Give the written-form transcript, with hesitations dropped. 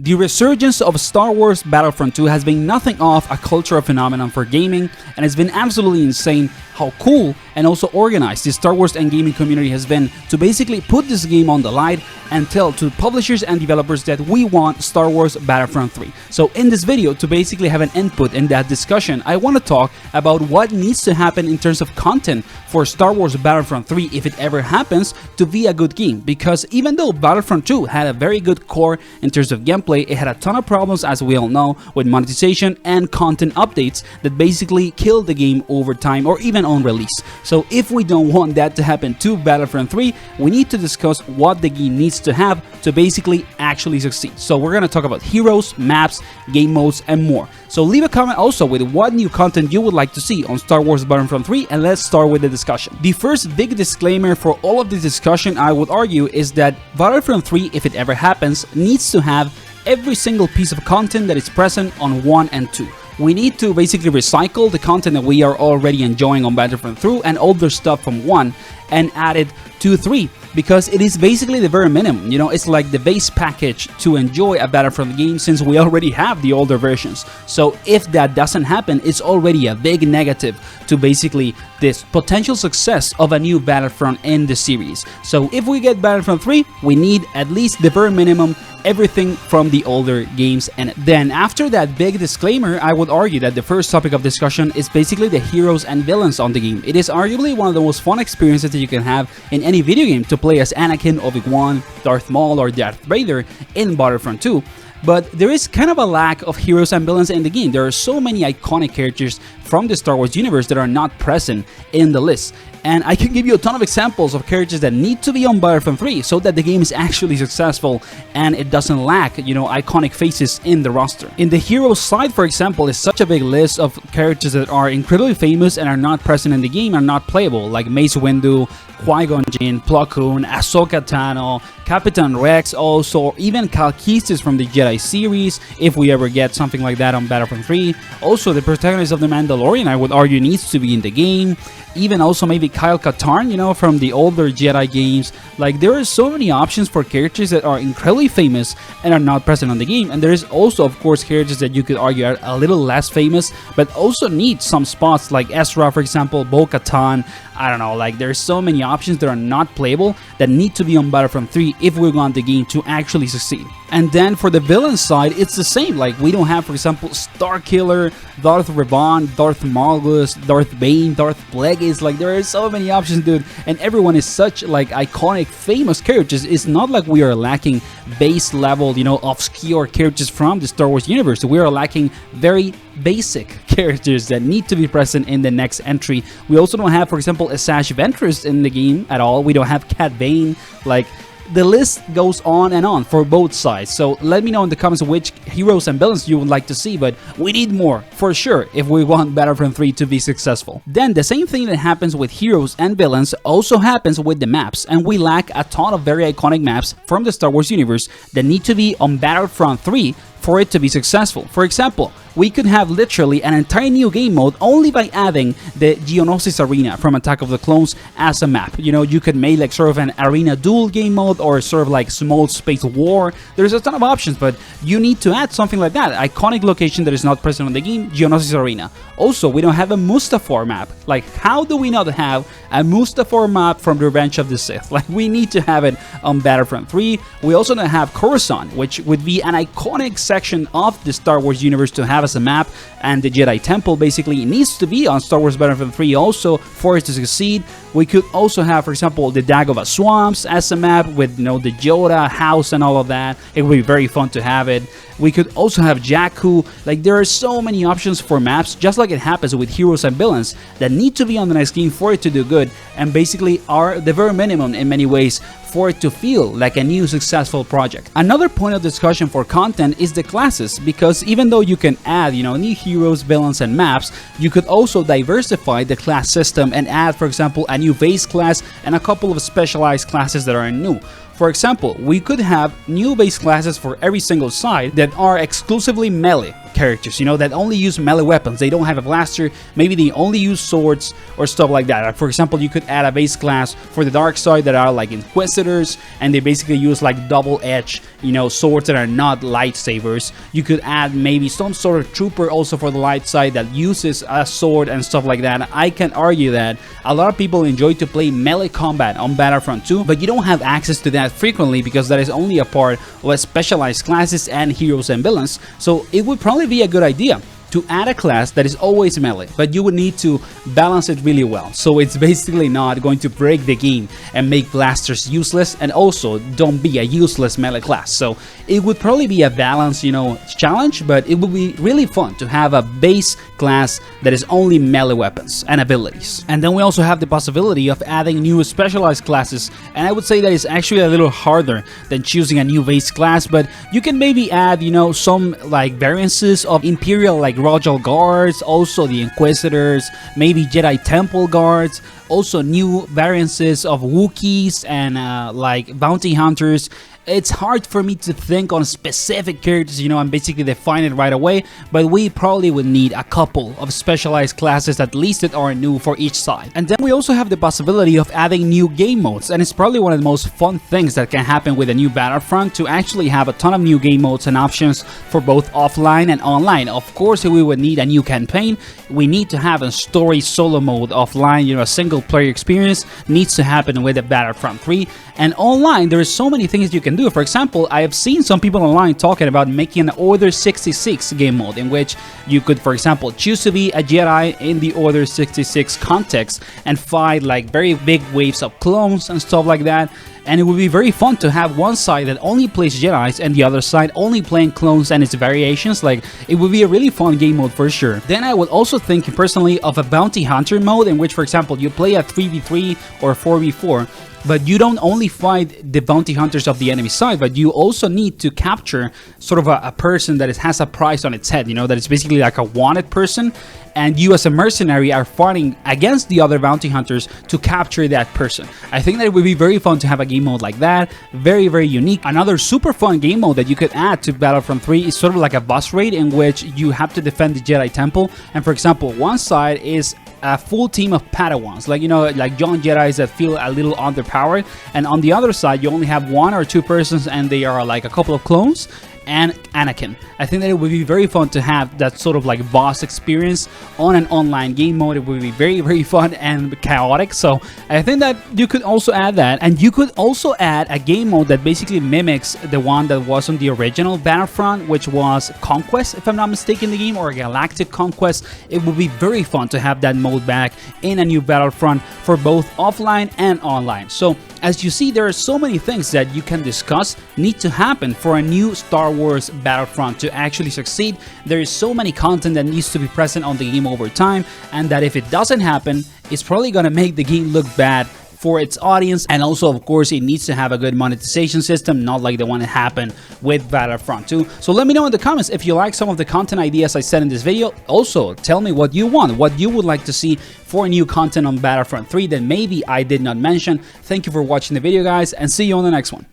The resurgence of Star Wars Battlefront II has been nothing of a cultural phenomenon for gaming, and it's been absolutely insane how cool and also organized the Star Wars and gaming community has been to basically put this game on the line and tell to publishers and developers that we want Star Wars Battlefront 3. So in this video, to basically have an input in that discussion, I want to talk about what needs to happen in terms of content for Star Wars Battlefront 3 if it ever happens to be a good game, because even though Battlefront 2 had a very good core in terms of gameplay, it had a ton of problems, as we all know, with monetization and content updates that basically killed the game over time or even on release. So if we don't want that to happen to Battlefront 3, we need to discuss what the game needs to have to basically actually succeed. So we're going to talk about heroes, maps, game modes, and more. So leave a comment also with what new content you would like to see on Star Wars Battlefront 3, and let's start with the discussion. The first big disclaimer for all of this discussion, I would argue, is that Battlefront 3, if it ever happens, needs to have every single piece of content that is present on 1 and 2. We need to basically recycle the content that we are already enjoying on Battlefront 3 and older stuff from 1 and add it to 3, because it is basically the very minimum. You know, it's like the base package to enjoy a Battlefront game, since we already have the older versions. So if that doesn't happen, it's already a big negative to basically this potential success of a new Battlefront in the series. So if we get Battlefront 3, we need at least the very minimum, everything from the older games. And then after that big disclaimer, I would argue that the first topic of discussion is basically the heroes and villains on the game. It is arguably one of the most fun experiences that you can have in any video game to play as Anakin, Obi-Wan, Darth Maul, or Darth Vader in Battlefront 2. But there is kind of a lack of heroes and villains in the game. There are so many iconic characters from the Star Wars universe that are not present in the list. And I can give you a ton of examples of characters that need to be on Battlefront 3 so that the game is actually successful and it doesn't lack, you know, iconic faces in the roster. In the heroes side, for example, is such a big list of characters that are incredibly famous and are not present in the game, are not playable, like Mace Windu, Qui-Gon Jinn, Plo Koon, Ahsoka Tano, Captain Rex, also even Cal Kestis from the Jedi series, if we ever get something like that on Battlefront 3. Also, the protagonist of the Mandalorian, I would argue, needs to be in the game. Even also maybe Kyle Katarn, you know, from the older Jedi games. Like, there are so many options for characters that are incredibly famous and are not present on the game. And there is also, of course, characters that you could argue are a little less famous, but also need some spots, like Ezra, for example, Bo-Katan. I don't know, like, there's so many options that are not playable that need to be on Battlefront 3 if we want the game to actually succeed. And then for the villain side, it's the same. Like, we don't have, for example, Starkiller, Darth Revan, Darth Malgus, Darth Bane, Darth Plagueis. Like, there are so many options, dude, and everyone is such, like, iconic, famous characters. It's not like we are lacking base level, you know, obscure characters from the Star Wars universe. We are lacking very basic characters that need to be present in the next entry. We also don't have, for example, Asajj Ventress in the game at all. We don't have Cad Bane. Like, the list goes on and on for both sides. So let me know in the comments which heroes and villains you would like to see, but we need more for sure if we want Battlefront 3 to be successful. Then the same thing that happens with heroes and villains also happens with the maps, and we lack a ton of very iconic maps from the Star Wars universe that need to be on Battlefront 3 for it to be successful. For example, we could have literally an entire new game mode only by adding the Geonosis Arena from Attack of the Clones as a map. You know, you could make like sort of an arena duel game mode or sort of like small space war. There's a ton of options, but you need to add something like that. Iconic location that is not present on the game, Geonosis Arena. Also, we don't have a Mustafar map. Like, how do we not have a Mustafar map from Revenge of the Sith? Like, we need to have it on Battlefront 3. We also don't have Coruscant, which would be an iconic section of the Star Wars universe to have as a map, and the Jedi Temple basically needs to be on Star Wars Battlefront 3 also for it to succeed. We could also have, for example, the Dagobah Swamps as a map with, you know, the Yoda house and all of that. It would be very fun to have it. We could also have Jakku. Like, there are so many options for maps, just like it happens with heroes and villains, that need to be on the next game for it to do good, and basically are the very minimum in many ways for it to feel like a new successful project. Another point of discussion for content is the classes, because even though you can add, you know, new heroes, villains, and maps, you could also diversify the class system and add, for example, a new base class and a couple of specialized classes that are new. For example, we could have new base classes for every single side that are exclusively melee characters, you know, that only use melee weapons. They don't have a blaster, maybe they only use swords or stuff like that. For example, you could add a base class for the dark side that are like Inquisitors, and they basically use like double-edged, you know, swords that are not lightsabers. You could add maybe some sort of trooper also for the light side that uses a sword and stuff like that. I can argue that a lot of people enjoy to play melee combat on Battlefront 2, but you don't have access to that frequently because that is only a part of specialized classes and heroes and villains. So it would probably be a good idea to add a class that is always melee, but you would need to balance it really well, so it's basically not going to break the game and make blasters useless, and also don't be a useless melee class. So it would probably be a balance, you know, challenge, but it would be really fun to have a base class that is only melee weapons and abilities. And then we also have the possibility of adding new specialized classes, and I would say that it's actually a little harder than choosing a new base class, but you can maybe add, you know, some like variances of Imperial like Royal Guards, also the Inquisitors, maybe Jedi Temple Guards, also new variances of Wookiees and like Bounty Hunters. It's hard for me to think on specific characters, you know, and basically define it right away, but we probably would need a couple of specialized classes at least that are new for each side. And then we also have the possibility of adding new game modes, and it's probably one of the most fun things that can happen with a new Battlefront, to actually have a ton of new game modes and options for both offline and online. Of course, we would need a new campaign. We need to have a story solo mode offline, you know, a single player experience needs to happen with the Battlefront 3. And online, there are so many things you can do. For example, I have seen some people online talking about making an Order 66 game mode in which you could, for example, choose to be a Jedi in the Order 66 context and fight like very big waves of clones and stuff like that. And it would be very fun to have one side that only plays Jedis and the other side only playing clones and its variations. Like, it would be a really fun game mode for sure. Then I would also think personally of a Bounty Hunter mode in which, for example, you play a 3v3 or 4v4, but you don't only fight the bounty hunters of the enemy side, but you also need to capture sort of a person that has a price on its head, you know, that is basically like a wanted person, and you as a mercenary are fighting against the other bounty hunters to capture that person. I think that it would be very fun to have a game mode like that, very, very unique. Another super fun game mode that you could add to Battlefront 3 is sort of like a boss raid in which you have to defend the Jedi Temple, and for example, one side is a full team of Padawans, like, you know, like young Jedis that feel a little underpowered, and on the other side you only have one or two persons and they are like a couple of clones and Anakin. I think that it would be very fun to have that sort of like boss experience on an online game mode. It would be very, very fun and chaotic. So I think that you could also add that, and you could also add a game mode that basically mimics the one that was on the original Battlefront, which was Conquest, if I'm not mistaken, the game, or Galactic Conquest. It would be very fun to have that mode back in a new Battlefront for both offline and online. So as you see, there are so many things that you can discuss need to happen for a new Star Wars Battlefront to actually succeed. There is so many content that needs to be present on the game over time, and that if it doesn't happen, it's probably gonna make the game look bad for its audience. And also, of course, it needs to have a good monetization system, not like the one that happened with Battlefront 2. So let me know in the comments if you like some of the content ideas I said in this video. Also, tell me what you want, what you would like to see for new content on Battlefront 3 that maybe I did not mention. Thank you for watching the video, guys, and see you on the next one.